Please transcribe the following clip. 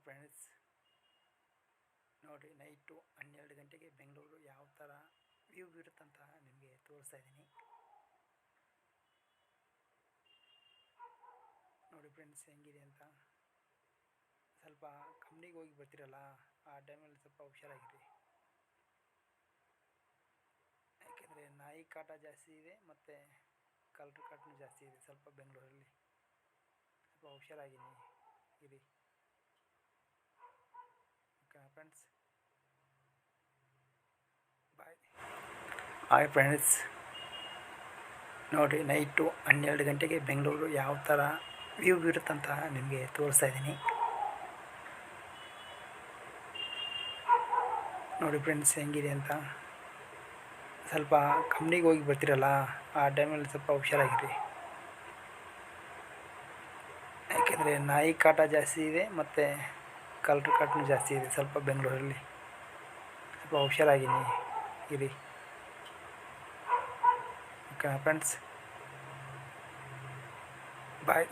Friends, ನೋಡಿ night 12 ಗಂಟೆಗೆ ಬೆಂಗಳೂರು ಯಾವ ಥರ ವ್ಯೂ ಇರುತ್ತಂತ ನಿಮಗೆ ತೋರಿಸ್ತಾ ಇದ್ದೀನಿ. ನೋಡಿ ಫ್ರೆಂಡ್ಸ್ ಹೆಂಗಿದೆ ಅಂತ. ಸ್ವಲ್ಪ ಕಂಪ್ನಿಗೆ ಹೋಗಿ ಬರ್ತೀರಲ್ಲ, ಆ ಟೈಮಲ್ಲಿ ಸ್ವಲ್ಪ ಹುಷಾರಾಗಿರಿ. ಯಾಕೆಂದರೆ ನಾಯಿ ಕಾಟ ಜಾಸ್ತಿ ಇದೆ ಮತ್ತು ಕಳ್ಳರ ಕಾಟನೂ ಜಾಸ್ತಿ ಇದೆ ಸ್ವಲ್ಪ ಬೆಂಗಳೂರಲ್ಲಿ. ಸ್ವಲ್ಪ ಹುಷಾರಾಗಿರಿ ಇರಿ. ಓಕೆ ಫ್ರೆಂಡ್ಸ್, ಬಾಯ್. ಹಾಯ್ ಫ್ರೆಂಡ್ಸ್, ನೋಡಿ ನೈಟು 12 ಗಂಟೆಗೆ ಬೆಂಗಳೂರು ಯಾವ ಥರ ವ್ಯೂ ಇರುತ್ತಂತ ನಿಮಗೆ ತೋರಿಸ್ತಾ ಇದ್ದೀನಿ. ನೋಡಿ ಫ್ರೆಂಡ್ಸ್ ಹೆಂಗಿದೆ ಅಂತ. ಸ್ವಲ್ಪ ಕಂಪ್ನಿಗೆ ಹೋಗಿ ಬರ್ತೀರಲ್ಲ, ಆ ಟೈಮಲ್ಲಿ ಸ್ವಲ್ಪ ಹುಷಾರಾಗಿರಿ. ಯಾಕೆಂದರೆ ನಾಯಿ ಕಾಟ ಜಾಸ್ತಿ ಇದೆ ಮತ್ತು ಕಳ್ಳರ ಕಾಟನೂ ಜಾಸ್ತಿ ಇದೆ ಸ್ವಲ್ಪ ಬೆಂಗಳೂರಲ್ಲಿ. ಸ್ವಲ್ಪ ಹುಷಾರಾಗಿರಿ ಇರಿ. ಓಕೆ ಫ್ರೆಂಡ್ಸ್, ಬಾಯ್.